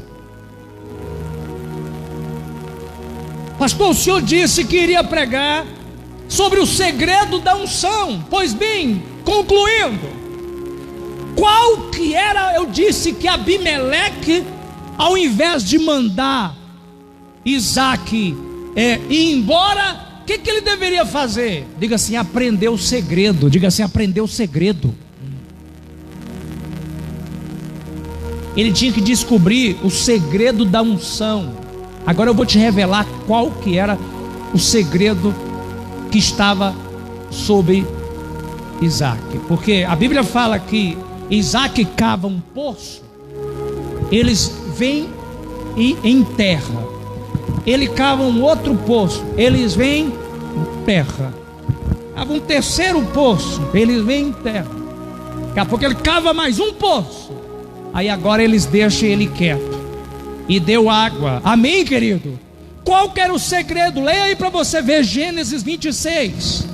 Pastor, o senhor disse que iria pregar sobre o segredo da unção. Pois bem, concluindo, qual que era? Eu disse que Abimeleque, ao invés de mandar Isaac ir embora, o que ele deveria fazer? Diga assim: aprender o segredo. Diga assim: aprender o segredo. Ele tinha que descobrir o segredo da unção. Agora eu vou te revelar qual que era o segredo que estava sobre Isaac. Porque a Bíblia fala que Isaac cava um poço, eles vêm e enterram. Ele cava um outro poço, eles vêm e enterram. Cava um terceiro poço, eles vêm e enterram. Daqui a pouco ele cava mais um poço. Aí agora eles deixam ele quieto. E deu água. Amém, querido? Qual que era o segredo? Leia aí para você ver Gênesis 26.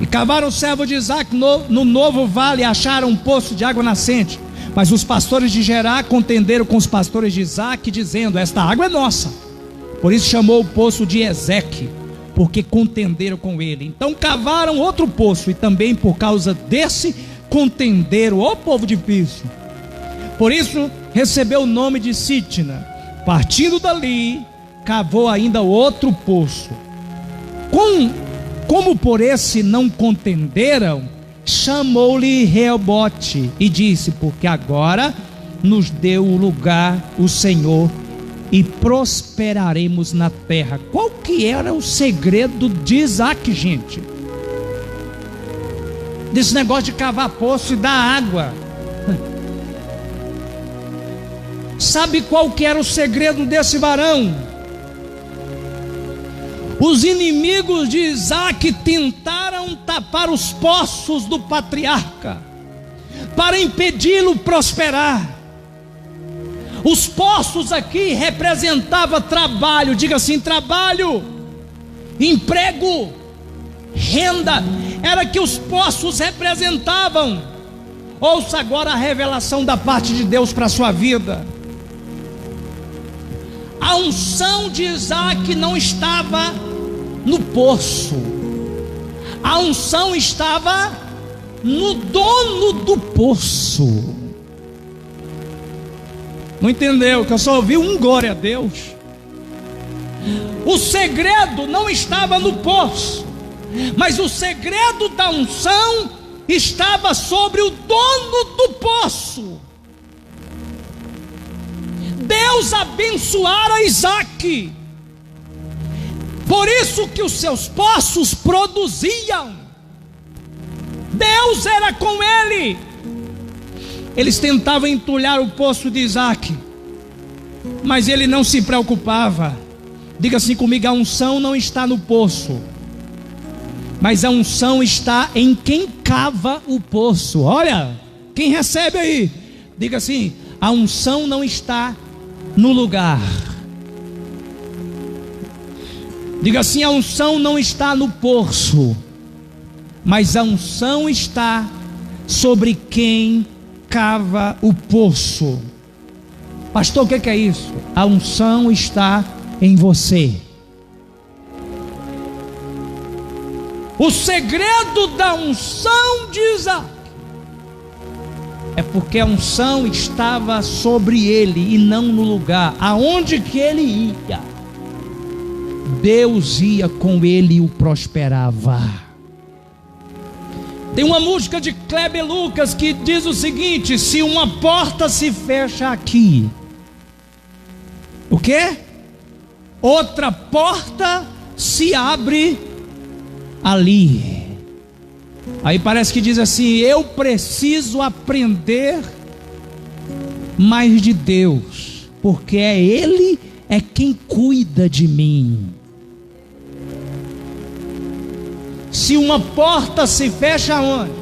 E cavaram o servo de Isaac no novo vale, e acharam um poço de água nascente. Mas os pastores de Gerar contenderam com os pastores de Isaac, dizendo: esta água é nossa. Por isso chamou o poço de Ezeque, porque contenderam com ele. Então cavaram outro poço, e também por causa desse contenderam. Ó povo difícil! Por isso recebeu o nome de Sitna. Partindo dali, cavou ainda outro poço. Como por esse não contenderam, chamou-lhe Reobote e disse: porque agora nos deu o lugar o Senhor e prosperaremos na terra. Qual que era o segredo de Isaac, gente? Desse negócio de cavar poço e dar água. Sabe qual que era o segredo desse varão? Os inimigos de Isaac tentaram tapar os poços do patriarca para impedi-lo prosperar. Os poços aqui representavam trabalho. Diga assim: trabalho, emprego, renda. Era que os poços representavam. Ouça agora a revelação da parte de Deus para a sua vida. A unção de Isaac não estava no poço. A unção estava no dono do poço. Não entendeu? Que eu só ouvi um glória a Deus. O segredo não estava no poço, mas o segredo da unção estava sobre o dono do poço. Deus abençoara Isaac, por isso que os seus poços produziam. Deus era com ele. Eles tentavam entulhar o poço de Isaac, mas ele não se preocupava. Diga assim comigo: a unção não está no poço, mas a unção está em quem cava o poço. Olha, quem recebe aí, diga assim: a unção não está no lugar. Diga assim: a unção não está no poço, mas a unção está sobre quem cava o poço. Pastor, o que é isso? A unção está em você. O segredo da unção de Isaac é porque a unção estava sobre ele e não no lugar. Aonde que ele ia, Deus ia com ele e o prosperava. Tem uma música de Kleber Lucas que diz o seguinte: se uma porta se fecha aqui, o quê? Outra porta se abre ali. Aí parece que diz assim: eu preciso aprender mais de Deus, porque Ele é quem cuida de mim. Se uma porta se fecha onde?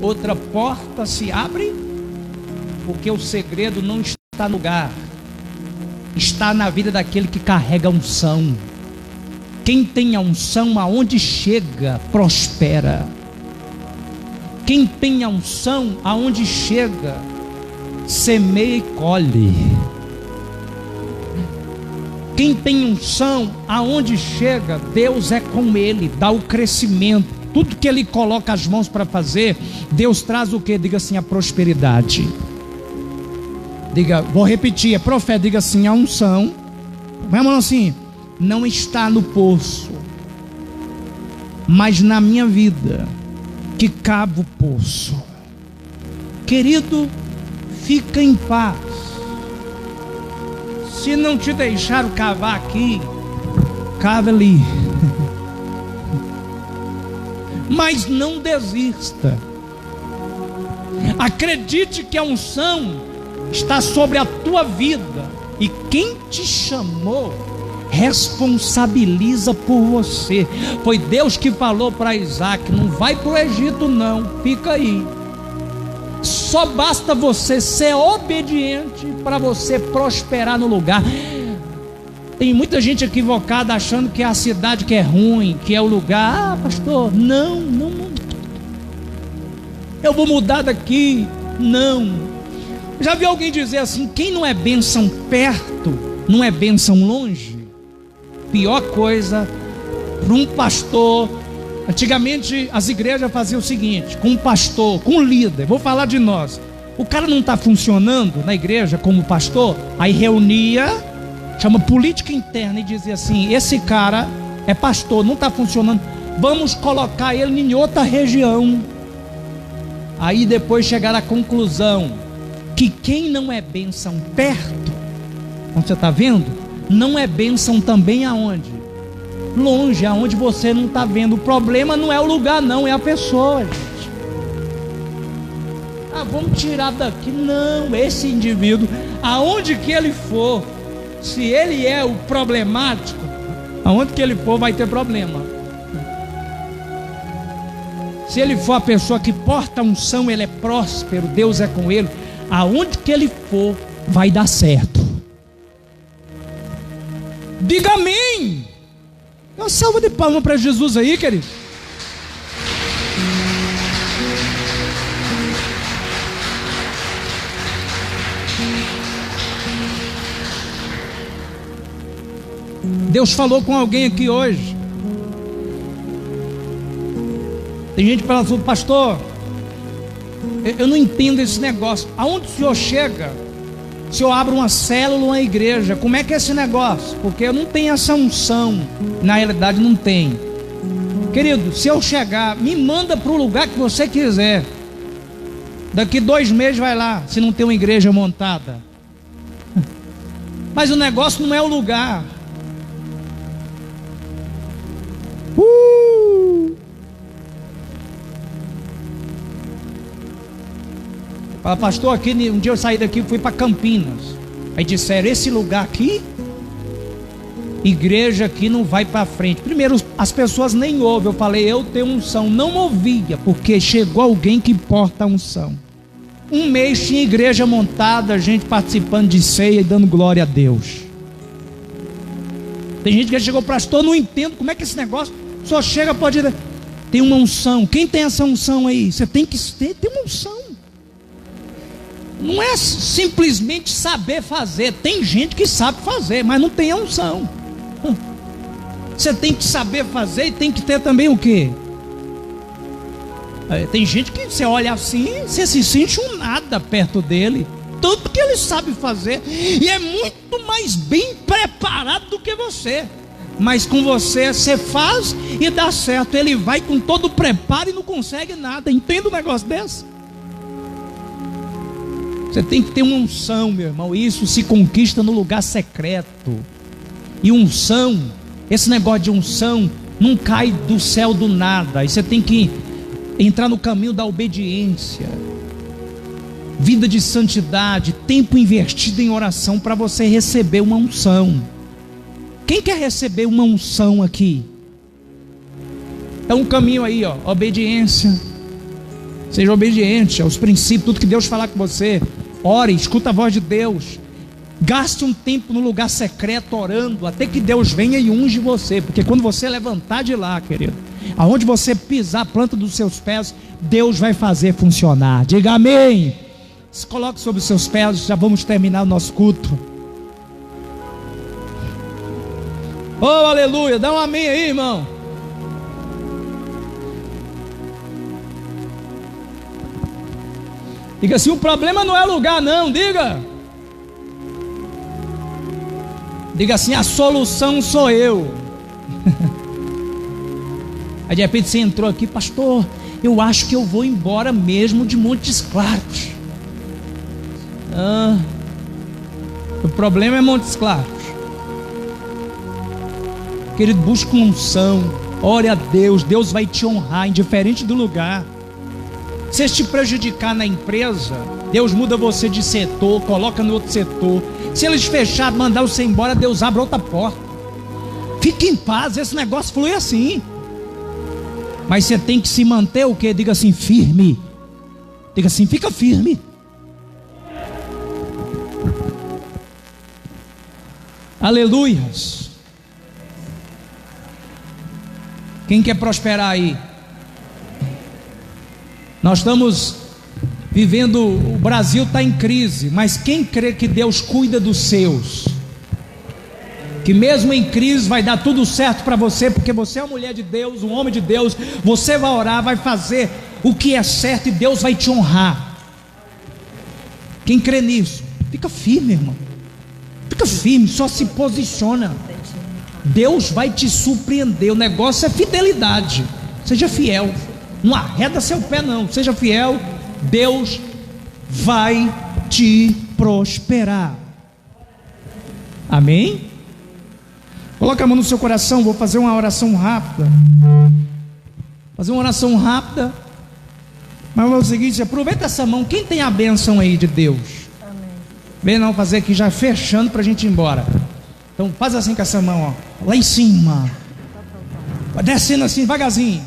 Outra porta se abre, porque o segredo não está no lugar, está na vida daquele que carrega a unção. Quem tem a unção, aonde chega, prospera. Quem tem a unção, aonde chega, semeia e colhe. Quem tem unção, aonde chega, Deus é com ele, dá o crescimento. Tudo que ele coloca as mãos para fazer, Deus traz o que? Diga assim: a prosperidade. Diga, vou repetir, é profeta, diga assim: a unção, vamos assim, não está no poço, mas na minha vida, que cava o poço. Querido, fica em paz. Se não te deixaram cavar aqui, cava ali. Mas não desista. Acredite que a unção está sobre a tua vida, e quem te chamou responsabiliza por você. Foi Deus que falou para Isaac: não vai para o Egito não, fica aí. Só basta você ser obediente para você prosperar no lugar. Tem muita gente equivocada achando que é a cidade que é ruim, que é o lugar. Ah, pastor, não. Eu vou mudar daqui. Não. Já vi alguém dizer assim: quem não é bênção perto, não é bênção longe? Pior coisa para um pastor. Antigamente as igrejas faziam o seguinte: com um pastor, com um líder, vou falar de nós, o cara não está funcionando na igreja como pastor, aí reunia, chama política interna, e dizia assim: esse cara é pastor, não está funcionando, vamos colocar ele em outra região. Aí depois chegaram à conclusão que quem não é bênção perto, como você está vendo, não é bênção também aonde? Longe, aonde você não está vendo. O problema não é o lugar não, é a pessoa, gente. Ah, vamos tirar daqui. Não, esse indivíduo, aonde que ele for, se ele é o problemático, aonde que ele for vai ter problema. Se ele for a pessoa que porta a unção, ele é próspero, Deus é com ele, aonde que ele for vai dar certo. Diga amém. Uma salva de palmas para Jesus aí, querido. Deus falou com alguém aqui hoje. Tem gente que fala assim: pastor, eu não entendo esse negócio. Aonde o senhor chega, o senhor abre uma célula, uma igreja, como é que é esse negócio? Porque eu não tenho essa unção. Na realidade não tem. Querido, se eu chegar, me manda para o lugar que você quiser. Daqui 2 meses vai lá, se não tem uma igreja montada. Mas o negócio não é o lugar. Fala: pastor, aqui um dia eu saí daqui e fui para Campinas. Aí disseram: esse lugar aqui, igreja aqui não vai para frente. Primeiro, as pessoas nem ouvem. Eu falei: eu tenho unção. Não ouvia, porque chegou alguém que porta a unção. 1 mês tinha igreja montada, gente participando de ceia e dando glória a Deus. Tem gente que chegou: pastor, não entendo como é que esse negócio. Só chega, pode ir. Tem uma unção. Quem tem essa unção aí? Você tem que ter uma unção. Não é simplesmente saber fazer. Tem gente que sabe fazer, mas não tem a unção. Você tem que saber fazer e tem que ter também o quê? Tem gente que você olha assim, você se sente um nada perto dele, tanto que ele sabe fazer e é muito mais bem preparado do que você. Mas com você, você faz e dá certo. Ele vai com todo o preparo e não consegue nada. Entende um negócio desse? Você tem que ter uma unção, meu irmão. Isso se conquista no lugar secreto. E unção, esse negócio de unção, não cai do céu do nada. Aí você tem que entrar no caminho da obediência, vida de santidade, tempo investido em oração para você receber uma unção. Quem quer receber uma unção aqui? É um caminho aí, ó, obediência. Seja obediente aos princípios, tudo que Deus falar com você. Ore, escuta a voz de Deus. Gaste um tempo no lugar secreto orando, até que Deus venha e unge você. Porque quando você levantar de lá, querido, aonde você pisar a planta dos seus pés, Deus vai fazer funcionar. Diga amém. Se coloque sobre os seus pés, já vamos terminar o nosso culto. Oh, aleluia, dá um amém aí, irmão. Diga assim: o problema não é lugar não, diga. Diga assim: a solução sou eu. Aí de repente você entrou aqui: pastor, eu acho que eu vou embora mesmo de Montes Claros. O problema é Montes Claros. Querido, busque uma unção, ore a Deus, Deus vai te honrar, indiferente do lugar. Se te prejudicar na empresa, Deus muda você de setor, coloca no outro setor. Se eles fecharem, mandar você embora, Deus abre outra porta. Fique em paz, esse negócio flui assim. Mas você tem que se manter o quê? Diga assim: firme. Diga assim: fica firme. Aleluias. Quem quer prosperar aí? Nós estamos vivendo, o Brasil está em crise, mas quem crê que Deus cuida dos seus, que mesmo em crise vai dar tudo certo para você, porque você é uma mulher de Deus, um homem de Deus, você vai orar, vai fazer o que é certo e Deus vai te honrar. Quem crê nisso, fica firme, irmão, fica firme, só se posiciona. Deus vai te surpreender. O negócio é fidelidade. Seja fiel, não arreda seu pé não, seja fiel. Deus vai te prosperar. Amém? Coloca a mão no seu coração. Vou fazer uma oração rápida. Fazer uma oração rápida. Mas é o seguinte: aproveita essa mão. Quem tem a bênção aí de Deus? Amém. Vem não fazer aqui já fechando para a gente ir embora. Então faz assim com essa mão, ó, lá em cima. Vai descendo assim devagarzinho.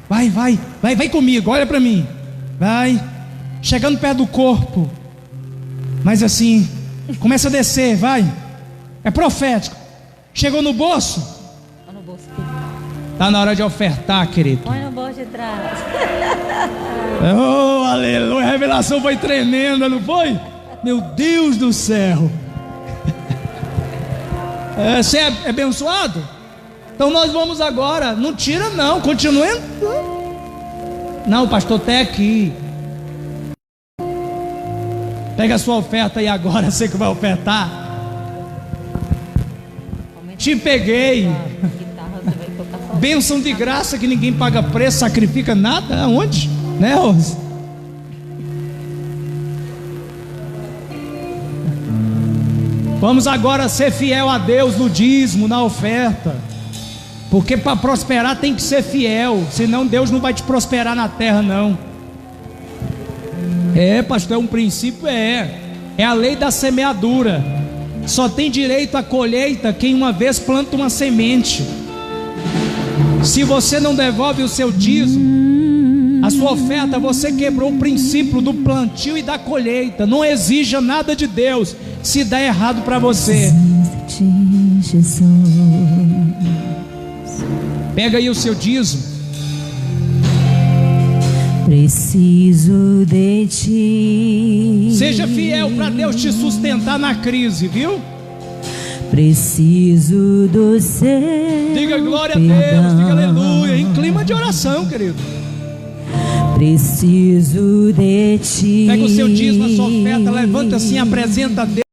Vai comigo, olha para mim. Vai, chegando perto do corpo. Mas assim, começa a descer, vai. É profético. Chegou no bolso? Tá no bolso. Tá na hora de ofertar, querido. Põe no bolso de trás. Oh, aleluia, a revelação foi tremenda, não foi? Meu Deus do céu. Você é abençoado? Então nós vamos agora. Não tira não, continua entrando. Não, pastor, até aqui. Pega a sua oferta aí agora, você que vai ofertar. Te peguei. Bênção de graça que ninguém paga preço, sacrifica nada. Aonde? Né, Rose? Vamos agora ser fiel a Deus no dízimo, na oferta. Porque para prosperar tem que ser fiel. Senão Deus não vai te prosperar na terra não. Pastor, é um princípio, é a lei da semeadura. Só tem direito à colheita quem uma vez planta uma semente. Se você não devolve o seu dízimo, a sua oferta, você quebrou o princípio do plantio e da colheita. Não exija nada de Deus se der errado para você. Pega aí o seu dízimo. Preciso de ti. Seja fiel para Deus te sustentar na crise, viu? Preciso do seu. Diga glória a Deus, diga aleluia. Em clima de oração, querido. Preciso de ti. Pega o seu dízimo, a sua oferta, levanta assim, apresenta a Deus.